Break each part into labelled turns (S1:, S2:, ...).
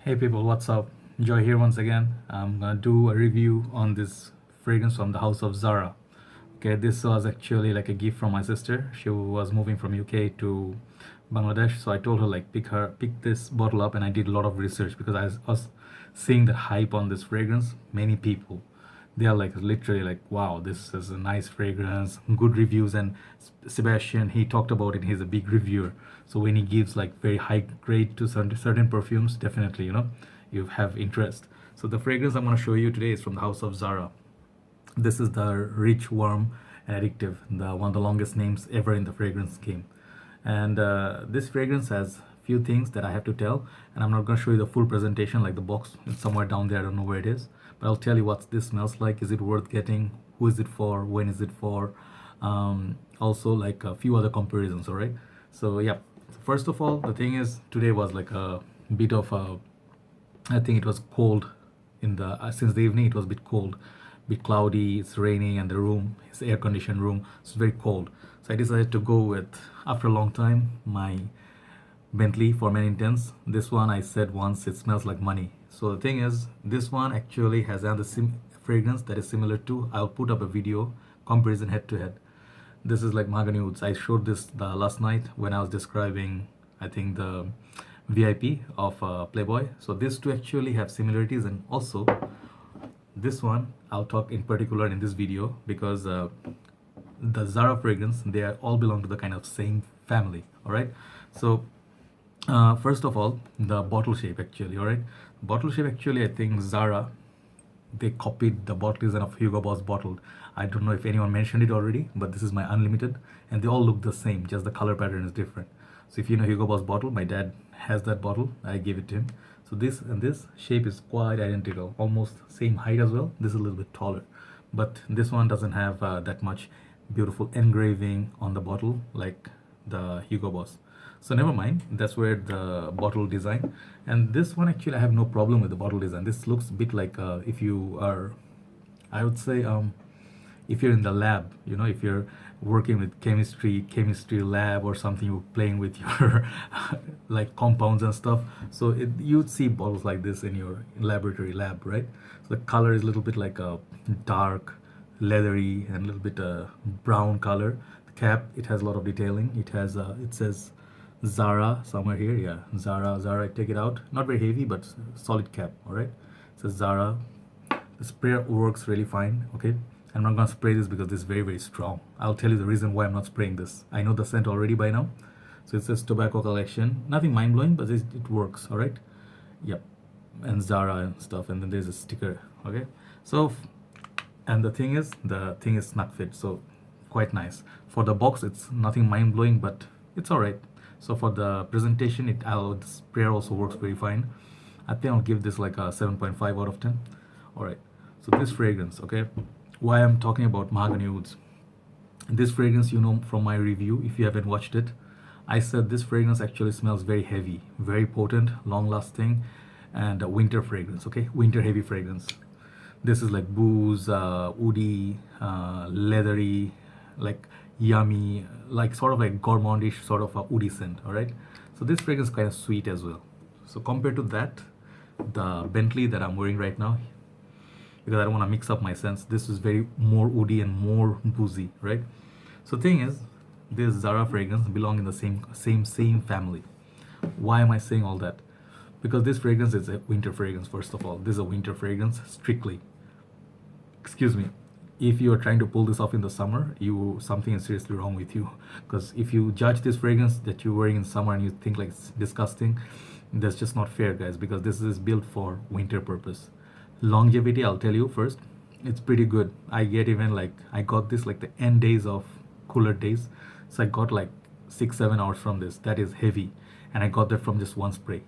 S1: Hey people, what's up? Joy here once again. I'm gonna do a review on this fragrance from the house of Zara. Okay, this was actually like a gift from my sister. She was moving from UK to Bangladesh, so I told her like pick this bottle up, and I did a lot of research because I was seeing the hype on this fragrance. Many people, they are like literally like, wow, this is a nice fragrance, good reviews. And Sebastian, he talked about it. He's a big reviewer, so when he gives like very high grade to certain perfumes, definitely you have interest. So the fragrance I'm going to show you today is from the house of Zara. This is the Rich Warm Addictive, the one of the longest names ever in the fragrance game. And this fragrance has few things that I have to tell, and I'm not going to show you the full presentation. Like the box, it's somewhere down there, I don't know where it is, but I'll tell you what this smells like. Is it worth getting? Who is it for? When is it for? Also like a few other comparisons. All right, so yeah, first of all, the thing is, today was like a bit of a, I think it was cold in the since the evening. It was a bit cold, bit cloudy. It's raining, and the room is air conditioned room. So it's very cold. So I decided to go with, after a long time, my Bentley for Men Intense. This one I said once, it smells like money. So the thing is, this one actually has another fragrance that is similar to. I'll put up a video comparison head to head. This is like mahogany woods. I showed this the last night when I was describing, I think, the VIP of Playboy. So these two actually have similarities, and also this one I'll talk in particular in this video because the Zara fragrance, they are all belong to the kind of same family. All right. So first of all, the bottle shape actually. All right, bottle shape actually, I think Zara, they copied the bottle design of Hugo Boss bottle. I don't know if anyone mentioned it already, but this is my unlimited, and they all look the same, just the color pattern is different. So if you know Hugo Boss bottle, my dad has that bottle. I gave it to him. So this and this shape is quite identical, almost same height as well. This is a little bit taller, but this one doesn't have that much beautiful engraving on the bottle like the Hugo Boss. So never mind, that's where the bottle design. And this one actually I have no problem with the bottle design. This looks a bit like if you are, I would say, if you're in the lab, if you're working with chemistry lab or something, you're playing with your like compounds and stuff. So you'd see bottles like this in your laboratory lab, right? So the color is a little bit like a dark leathery and a little bit brown color. The cap, it has a lot of detailing. It has it says Zara somewhere here. Yeah, Zara. Take it out. Not very heavy, but solid cap. All right. It says Zara. The spray works really fine. Okay. I'm not gonna spray this because this is very very strong. I'll tell you the reason why I'm not spraying this. I know the scent already by now. So it says tobacco collection. Nothing mind blowing, but it works. All right. Yep. And Zara and stuff. And then there's a sticker. Okay. So, and the thing is snug fit. So quite nice. For the box, it's nothing mind blowing, but it's all right. So for the presentation, the sprayer also works very fine. I think I'll give this like a 7.5 out of 10. All right. So this fragrance, okay. Why I'm talking about mahogany woods. This fragrance, from my review, if you haven't watched it, I said this fragrance actually smells very heavy, very potent, long lasting, and a winter fragrance, okay? Winter heavy fragrance. This is like booze, woody, leathery, like yummy, like sort of like gourmandish sort of a woody scent. All right. So this fragrance is kind of sweet as well. So compared to that, the Bentley that I'm wearing right now, because I don't want to mix up my scents, this is very more woody and more boozy, right? So thing is, this Zara fragrance belong in the same family. Why am I saying all that? Because this fragrance is a winter fragrance. First of all, this is a winter fragrance strictly. Excuse me, if you are trying to pull this off in the summer, something is seriously wrong with you. Because if you judge this fragrance that you're wearing in summer and you think like it's disgusting, that's just not fair, guys, because this is built for winter purpose. Longevity, I'll tell you first, it's pretty good. I got this like the end days of cooler days. So I got like 6-7 hours from this. That is heavy, and I got that from just one spray.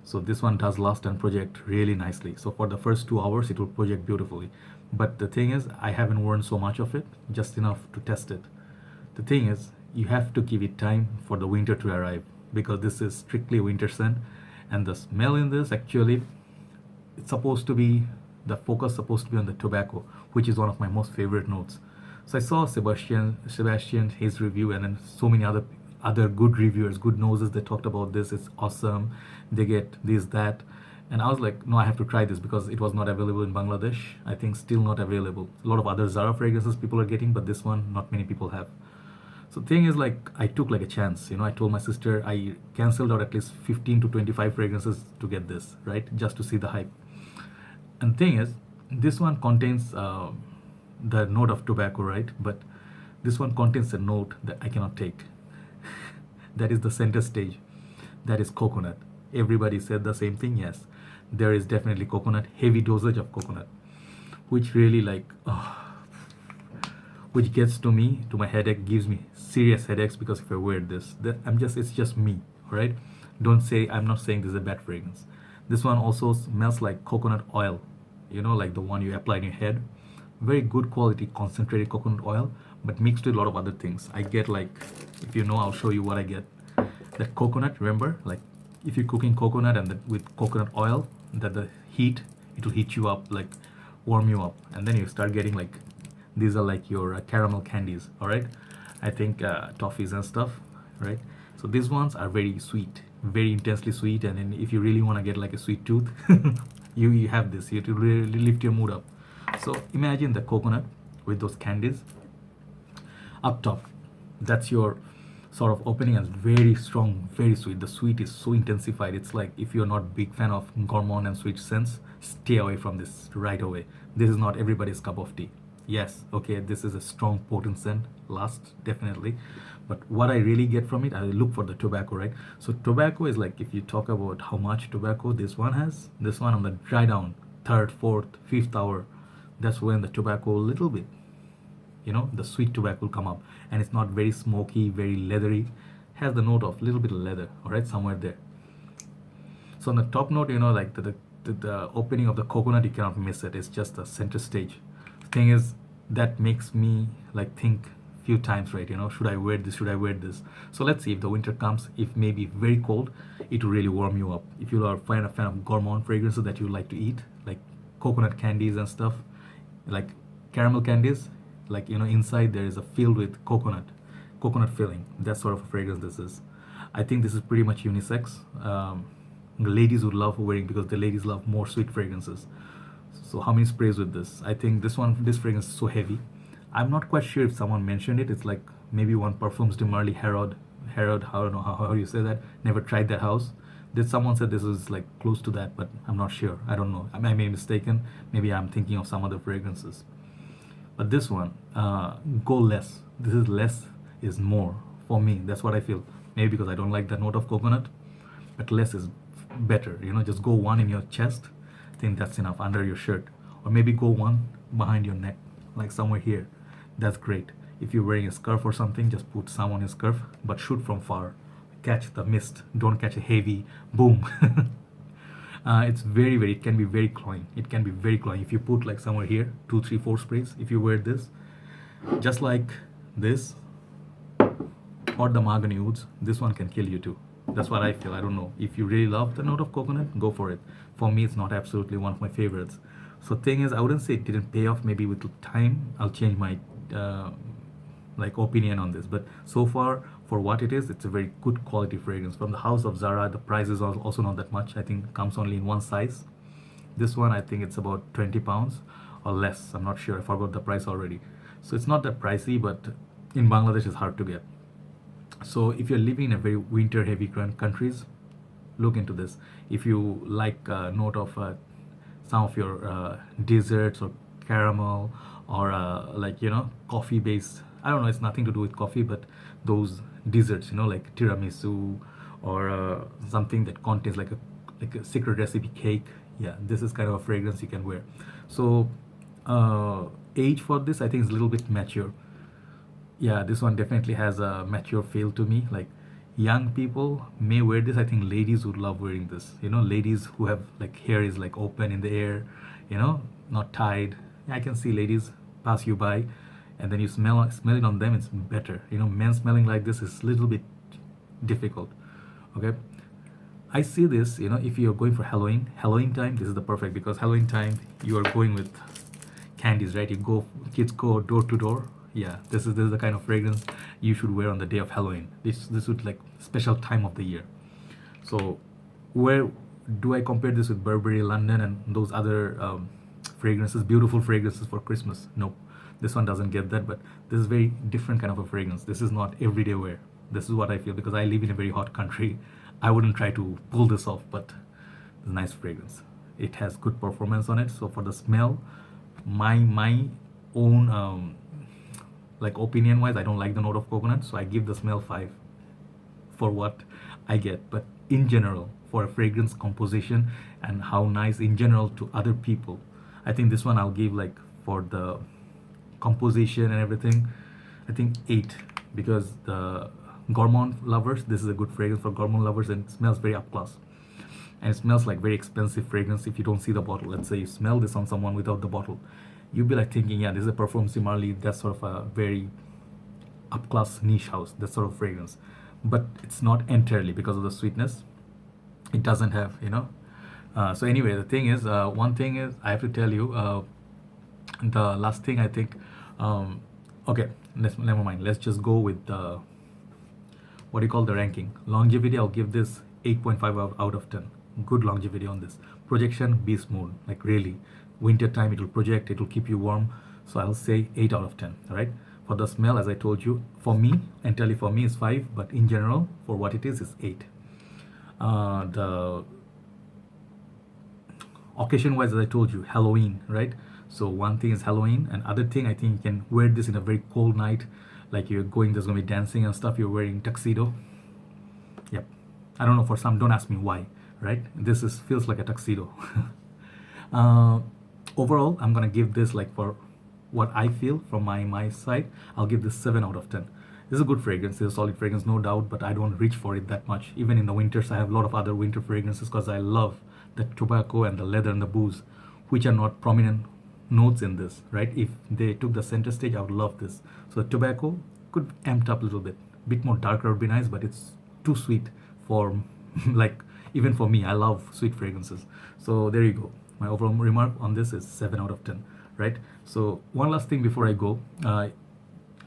S1: So this one does last and project really nicely. So for the first 2 hours, it will project beautifully. But the thing is, I haven't worn so much of it, just enough to test it. The thing is, you have to give it time for the winter to arrive, because this is strictly winter scent. And the smell in this actually, it's supposed to be, the focus supposed to be on the tobacco, which is one of my most favorite notes. So I saw Sebastian, his review, and then so many other good reviewers, good noses that talked about this. It's awesome. They get this, that, And I was like, no, I have to try this because it was not available in Bangladesh. I think still not available. A lot of other Zara fragrances people are getting, but this one not many people have. So thing is, like, I took like a chance. I told my sister I canceled out at least 15 to 25 fragrances to get this, right? Just to see the hype. And thing is, this one contains the note of tobacco, right? But this one contains a note that I cannot take. That is the center stage. That is coconut. Everybody said the same thing. Yes, there is definitely coconut, heavy dosage of coconut, which really like, which gets to me, to my headache, gives me serious headaches because if I wear this, it's just me, all right? Don't say, I'm not saying this is a bad fragrance. This one also smells like coconut oil, like the one you apply in your head. Very good quality concentrated coconut oil, but mixed with a lot of other things. I get like, if you know, I'll show you what I get. That coconut, remember, like if you're cooking coconut and with coconut oil, that the heat, it will heat you up, like warm you up, and then you start getting like, these are like your caramel candies, all right? I think toffees and stuff, right? So these ones are very sweet, very intensely sweet, and then if you really want to get like a sweet tooth, you have this. You to really lift your mood up. So imagine the coconut with those candies up top. That's your sort of opening, and very strong, very sweet. The sweet is so intensified. It's like, if you're not big fan of gourmand and sweet scents, stay away from this right away. This is not everybody's cup of tea. Yes, okay, this is a strong potent scent, last definitely, but what I really get from it, I look for the tobacco, right? So tobacco is like, if you talk about how much tobacco this one has, this one on the dry down, third, fourth, fifth hour, that's when the tobacco a little bit, the sweet tobacco will come up, and it's not very smoky, very leathery, has the note of little bit of leather, all right, somewhere there. So on the top note, like the opening of the coconut, you cannot miss it. It's just the center stage. Thing is, that makes me like think few times, right? Should I wear this? Should I wear this? So let's see if the winter comes. If maybe very cold, it will really warm you up. If you are a fan of gourmand fragrances that you like to eat, like coconut candies and stuff, like caramel candies, like inside there is a filled with coconut filling. That sort of a fragrance this is. I think this is pretty much unisex. The ladies would love wearing, because the ladies love more sweet fragrances. So how many sprays with this? I think this fragrance is so heavy. I'm not quite sure if someone mentioned it. It's like maybe one Parfums de Marly Herod, I don't know how you say that. Never tried that house. Did someone said this is like close to that, but I'm not sure. I don't know. I may be mistaken. Maybe I'm thinking of some other fragrances. But this one, go less. This is less is more for me. That's what I feel. Maybe because I don't like the note of coconut, but less is better. Just go one in your chest. I think that's enough, under your shirt, or maybe go one behind your neck, like somewhere here. That's great. If you're wearing a scarf or something, just put some on your scarf, but shoot from far. Catch the mist. Don't catch a heavy boom. It's very, very, it can be very cloying. It can be very cloying. If you put like somewhere here, 2, 3, 4 sprays, if you wear this, just like this, or the mahogany woods, this one can kill you too. That's what I feel. I don't know. If you really love the note of coconut, go for it. For me, it's not absolutely one of my favorites. So thing is, I wouldn't say it didn't pay off. Maybe with time, I'll change my opinion on this. But so far, for what it is, it's a very good quality fragrance. From the house of Zara, the price is also not that much. I think comes only in one size. This one, I think it's about 20 pounds or less. I'm not sure. I forgot the price already. So it's not that pricey, but in Bangladesh, it's hard to get. So if you're living in a very winter heavy countries, look into this. If you like a note of some of your desserts or caramel, or coffee based, I don't know, it's nothing to do with coffee, but those desserts, like tiramisu, or something that contains like a secret recipe cake. Yeah, this is kind of a fragrance you can wear. So age for this, I think, is a little bit mature. Yeah, this one definitely has a mature feel to me. Like, young people may wear this. I think ladies would love wearing this. Ladies who have like hair is like open in the air, not tied. I can see ladies pass you by, and then you smell it on them. It's better. Men smelling like this is a little bit difficult. Okay, I see this. If you're going for Halloween time, this is the perfect, because Halloween time you are going with candies, right? Kids go door to door. Yeah, this is the kind of fragrance you should wear on the day of Halloween. This would like special time of the year. So wear do I compare this with Burberry London and those other fragrances, beautiful fragrances for Christmas? No, this one doesn't get that, but this is very different kind of a fragrance. This is not everyday wear. This is what I feel, because I live in a very hot country. I wouldn't try to pull this off, but it's a nice fragrance. It has good performance on it. So for the smell, my own like opinion wise, I don't like the note of coconut, so I give the smell 5 for what I get. But in general, for a fragrance composition and how nice in general to other people, I think this one I'll give, like, for the composition and everything, I think 8, because the gourmand lovers, this is a good fragrance for gourmand lovers, and it smells very up close. And it smells like very expensive fragrance if you don't see the bottle. Let's say you smell this on someone without the bottle, you'll be like thinking, yeah, this is a perfume similarly, that's sort of a very up class niche house, that sort of fragrance. But it's not entirely, because of the sweetness it doesn't have, so anyway, the thing is, one thing is I have to tell you, the last thing I think, okay, never mind, let's just go with the, what do you call, the ranking. Longevity, I'll give this 8.5 out of 10. Good longevity on this. Projection, beast mode, like really, winter time it will project, it will keep you warm, so I'll say 8 out of 10. All right. For the smell, as I told you, for me, entirely for me, is 5, but in general, for what it is 8. The occasion wise, as I told you, Halloween, right? So one thing is Halloween, and other thing, I think you can wear this in a very cold night, like you're going, there's gonna be dancing and stuff, you're wearing tuxedo. Yep. I don't know, for some, don't ask me why, right? This is feels like a tuxedo. Overall, I'm gonna give this, like, for what I feel from my side, I'll give this 7 out of 10. This is a good fragrance, it's a solid fragrance, no doubt, but I don't reach for it that much. Even in the winters, I have a lot of other winter fragrances, because I love the tobacco and the leather and the booze, which are not prominent notes in this, right? If they took the center stage, I would love this. So the tobacco could amped up a little bit more darker would be nice, but it's too sweet for like, even for me, I love sweet fragrances. So there you go. My overall remark on this is 7 out of 10, right? So one last thing before I go,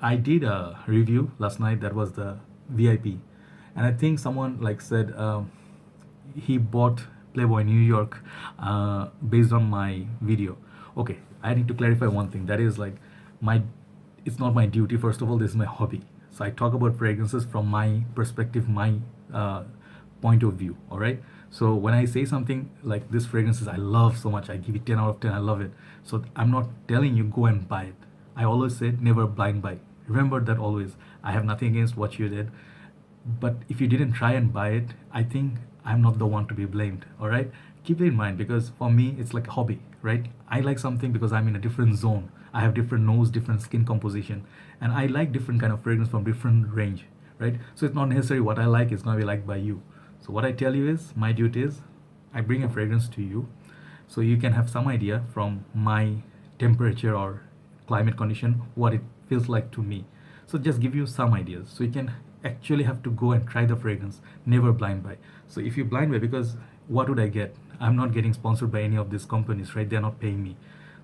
S1: I did a review last night that was the VIP, and I think someone like said he bought Playboy New York based on my video. Okay, I need to clarify one thing. That is, like, it's not my duty. First of all, this is my hobby. So I talk about fragrances from my perspective, my point of view. All right. So when I say something like this fragrances I love so much, I give it 10 out of 10. I love it. So I'm not telling you go and buy it. I always say never blind buy. Remember that always. I have nothing against what you did, but if you didn't try and buy it, I think I'm not the one to be blamed. All right. Keep it in mind, because for me it's like a hobby, right? I like something because I'm in a different zone. I have different nose, different skin composition, and I like different kind of fragrance from different range, right? So it's not necessarily what I like is going to be liked by you. So what I tell you is, my duty is I bring a fragrance to you, so you can have some idea from my temperature or climate condition what it feels like to me. So just give you some ideas, so you can actually have to go and try the fragrance, never blind buy. So if you blind buy, because what would I get? I'm not getting sponsored by any of these companies, right? They're not paying me.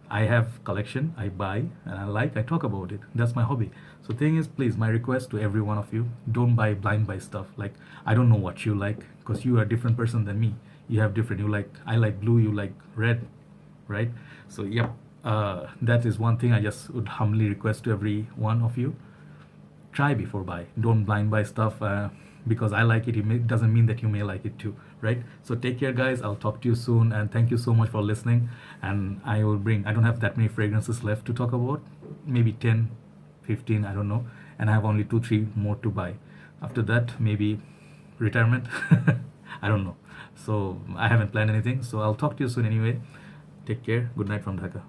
S1: I have collection, I buy, and I talk about it. That's my hobby. So thing is, please, my request to every one of you, don't buy blind buy stuff. Like, I don't know what you like, because you are a different person than me. You have different, I like blue, you like red, right? So yeah, that is one thing I just would humbly request to every one of you. Try before buy. Don't blind buy stuff because I like it. It doesn't mean that you may like it too, right? So take care, guys. I'll talk to you soon, and thank you so much for listening. And I don't have that many fragrances left to talk about. Maybe 10, 15, I don't know. And I have only 2, 3 more to buy. After that, maybe retirement. I don't know. So I haven't planned anything. So I'll talk to you soon anyway. Take care. Good night from Dhaka.